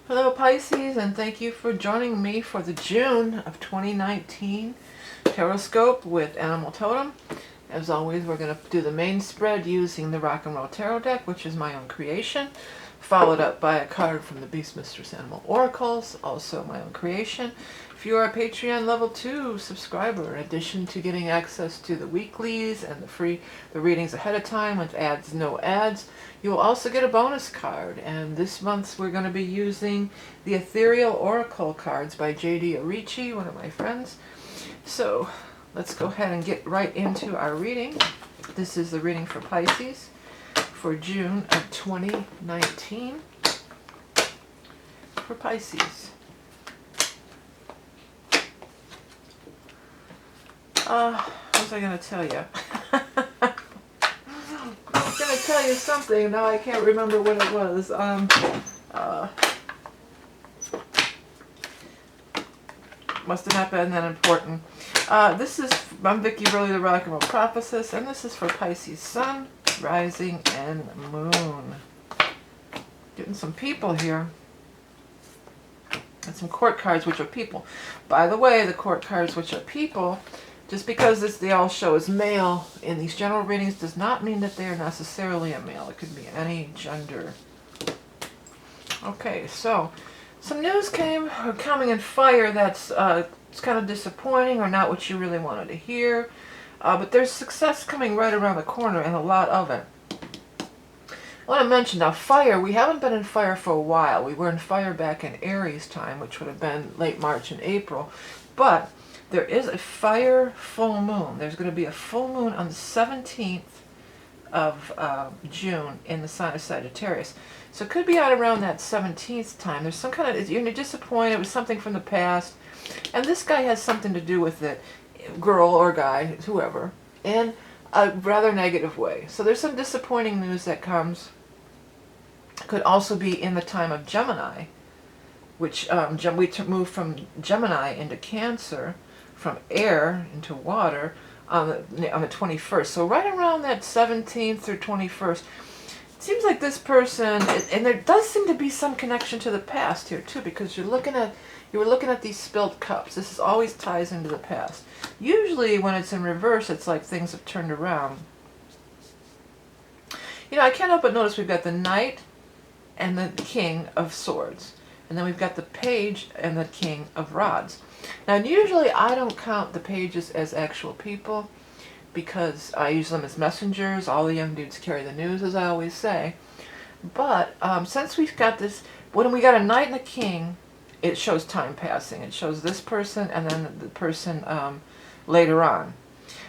Hello Pisces, and thank you for joining me for the June of 2019 Taroscope with Animal Totem. As always, we're going to do the main spread using the Rock and Roll Tarot deck, which is my own creation, followed up by a card from the Beast Mistress Animal Oracles, also my own creation. If you are a Patreon level 2 subscriber, in addition to getting access to the weeklies and the readings ahead of time with ads, no ads, you will also get a bonus card. And this month we're going to be using the Ethereal Oracle cards by J.D. Arichi, one of my friends. So let's go ahead and get right into our reading. This is the reading for Pisces for June of 2019 for Pisces. What was I going to tell you? I was going to tell you something. Now I can't remember what it was. Must have not been that important. I'm Vickie, really the Rock and Roll Prophetess, and this is for Pisces Sun, Rising, and Moon. Getting some people here. And some court cards, which are people. By the way, the court cards, which are people, just because they all show as male in these general readings does not mean that they are necessarily a male. It could be any gender. Okay, so some news coming in fire that's it's kind of disappointing or not what you really wanted to hear. But there's success coming right around the corner and a lot of it. I want to mention now, fire, we haven't been in fire for a while. We were in fire back in Aries time, which would have been late March and April. But there is a fire full moon. There's going to be a full moon on the 17th of June in the sign of Sagittarius. So it could be out around that 17th time. There's some kind of, you're disappointed, it was something from the past. And this guy has something to do with it, girl or guy, whoever, in a rather negative way. So there's some disappointing news that comes. Could also be in the time of Gemini, which we moved from Gemini into Cancer, from air into water on the 21st. So right around that 17th or 21st, it seems like this person, and there does seem to be some connection to the past here too, because you were looking at these spilled cups. This always ties into the past. Usually when it's in reverse, it's like things have turned around. You know, I can't help but notice we've got the Knight and the King of Swords. And then we've got the Page and the King of Rods. Now, usually I don't count the pages as actual people because I use them as messengers. All the young dudes carry the news, as I always say. But since we've got this, when we got a Knight and a King, it shows time passing. It shows this person and then the person later on.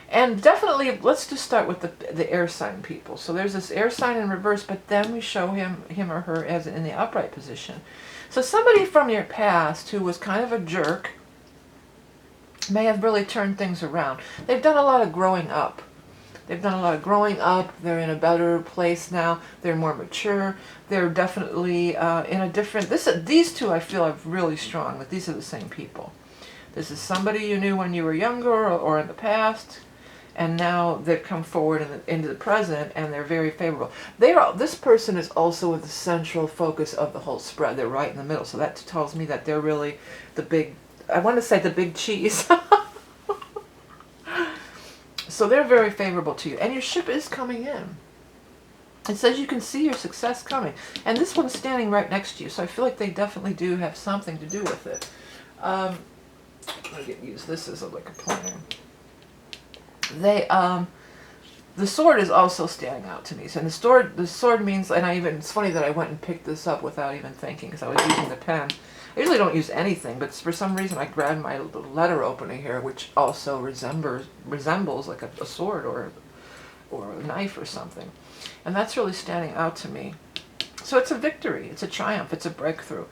And definitely, let's just start with the air sign people. So there's this air sign in reverse, but then we show him or her as in the upright position. So somebody from your past who was kind of a jerk may have really turned things around. They've done a lot of growing up. They're in a better place now. They're more mature. They're definitely in a different... These two I feel are really strong, that these are the same people. This is somebody you knew when you were younger or in the past, and now they've come forward into the present, and they're very favorable. This person is also the central focus of the whole spread. They're right in the middle, so that tells me that they're really the big... I want to say the big cheese. So they're very favorable to you. And your ship is coming in. It says you can see your success coming. And this one's standing right next to you. So I feel like they definitely do have something to do with it. I'm going to use this as like a pointer. The sword is also standing out to me. So the sword means, and it's funny that I went and picked this up without even thinking because I was using the pen. I usually don't use anything, but for some reason I grabbed my little letter opener here, which also resembles like a sword or a knife or something. And that's really standing out to me. So it's a victory, it's a triumph, it's a breakthrough.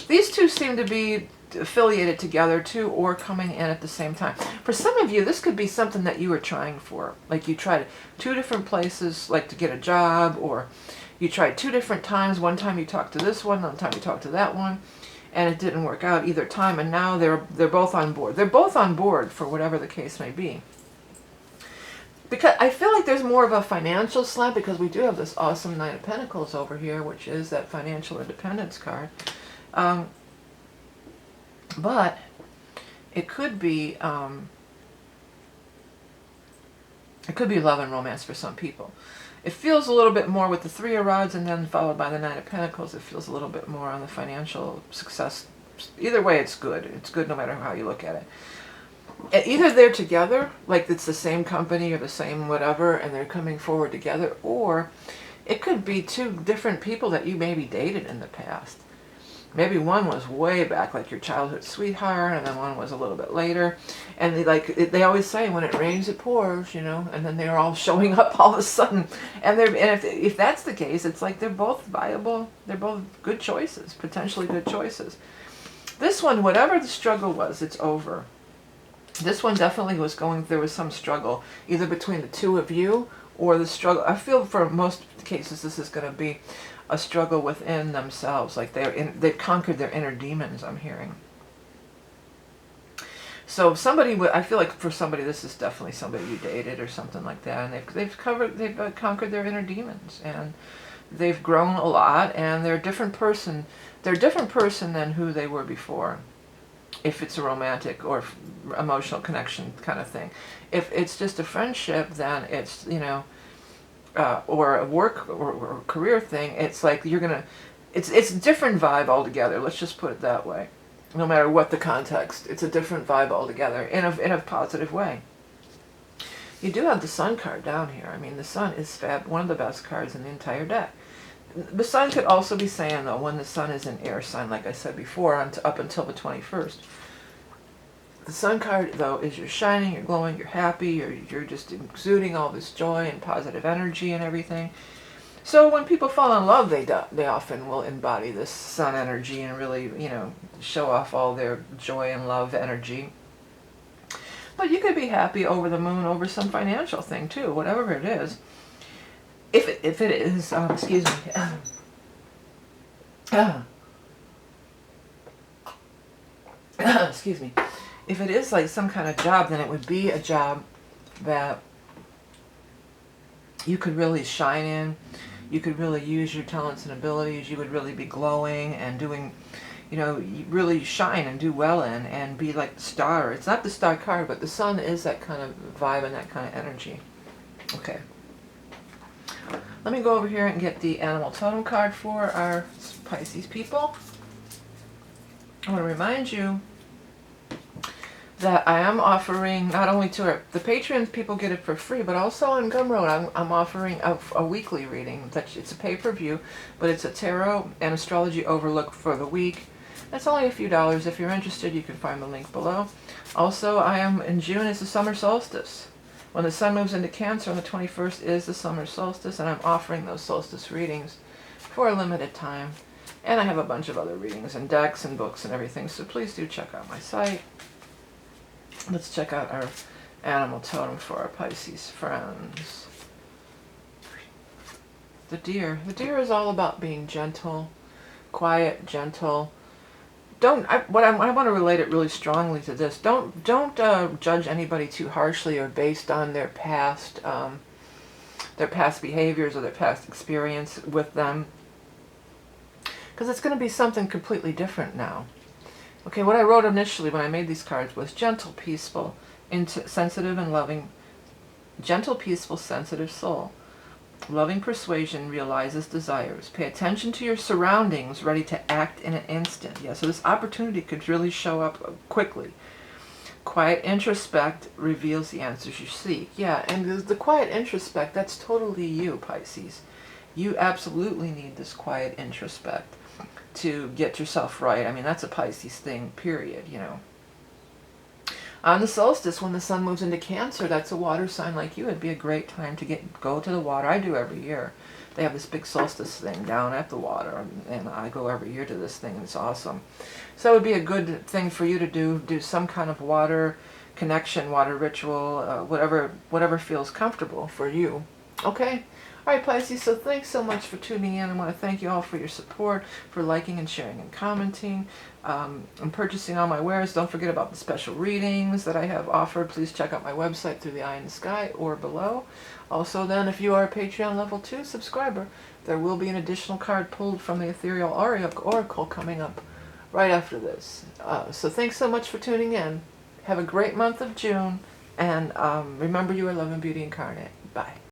These two seem to be affiliated together too, or coming in at the same time. For some of you, this could be something that you were trying for. Like you tried 2 different places, like to get a job, or you tried 2 different times. One time you talked to this one, another time you talked to that one, and it didn't work out either time, and now they're both on board. They're both on board for whatever the case may be. Because I feel like there's more of a financial slant, because we do have this awesome Knight of Pentacles over here, which is that financial independence card. Um, but it could be love and romance for some people. It feels a little bit more with the Three of Rods and then followed by the Nine of Pentacles. It feels a little bit more on the financial success. Either way, it's good. It's good no matter how you look at it. Either they're together, like it's the same company or the same whatever, and they're coming forward together, or it could be two different people that you maybe dated in the past. Maybe one was way back, like your childhood sweetheart, and then one was a little bit later. And they always say, when it rains, it pours, you know. And then they're all showing up all of a sudden. And if that's the case, it's like they're both viable. They're both good choices, potentially good choices. This one, whatever the struggle was, it's over. This one definitely there was some struggle, either between the two of you or the struggle. I feel for most cases this is going to be a struggle within themselves, like they've conquered their inner demons, I'm hearing. So I feel like for somebody, this is definitely somebody you dated or something like that, and they've conquered their inner demons, and they've grown a lot, and they're a different person. They're a different person than who they were before, if it's a romantic or emotional connection kind of thing. If it's just a friendship, then it's, you know, or a work or career thing, it's like it's a different vibe altogether. Let's just put it that way. No matter what the context, it's a different vibe altogether in a positive way. You do have the Sun card down here. I mean, the Sun is one of the best cards in the entire deck. The Sun could also be saying, though, when the Sun is in air sign, like I said before, up until the 21st. The Sun card, though, is you're shining, you're glowing, you're happy, you're just exuding all this joy and positive energy and everything. So when people fall in love, they often will embody this Sun energy and really, you know, show off all their joy and love energy. But you could be happy over the moon over some financial thing too, whatever it is. If it is, excuse me, excuse me. If it is like some kind of job, then it would be a job that you could really shine in. You could really use your talents and abilities. You would really be glowing and doing, you know, really shine and do well in and be like the star. It's not the star card, but the Sun is that kind of vibe and that kind of energy. Okay. Let me go over here and get the animal totem card for our Pisces people. I want to remind you that I am offering, not only to the Patreon people get it for free, but also on Gumroad, I'm offering a weekly reading. It's a pay-per-view, but it's a tarot and astrology overlook for the week. It's only a few dollars. If you're interested, you can find the link below. Also, in June is the summer solstice. When the Sun moves into Cancer on the 21st is the summer solstice, and I'm offering those solstice readings for a limited time. And I have a bunch of other readings and decks and books and everything, so please do check out my site. Let's check out our animal totem for our Pisces friends. The deer. The deer is all about being gentle, quiet, gentle. I want to relate it really strongly to this. Don't judge anybody too harshly or based on their past behaviors or their past experience with them, because it's going to be something completely different now. Okay, what I wrote initially when I made these cards was gentle, peaceful, sensitive and loving. Gentle, peaceful, sensitive soul. Loving persuasion realizes desires. Pay attention to your surroundings, ready to act in an instant. Yeah, so this opportunity could really show up quickly. Quiet introspect reveals the answers you seek. Yeah, and the quiet introspect, that's totally you, Pisces. You absolutely need this quiet introspect to get yourself right. I mean, that's a Pisces thing, period, you know. On the solstice, when the Sun moves into Cancer, that's a water sign like you. It'd be a great time to go to the water. I do every year. They have this big solstice thing down at the water, and I go every year to this thing, and it's awesome. So it would be a good thing for you to do some kind of water connection, water ritual, whatever feels comfortable for you. Okay? All right, Pisces, so thanks so much for tuning in. I want to thank you all for your support, for liking and sharing and commenting, and purchasing all my wares. Don't forget about the special readings that I have offered. Please check out my website through the eye in the sky or below. Also then, if you are a Patreon level 2 subscriber, there will be an additional card pulled from the Ethereal Oracle coming up right after this. So thanks so much for tuning in. Have a great month of June, and remember, you are love and beauty incarnate. Bye.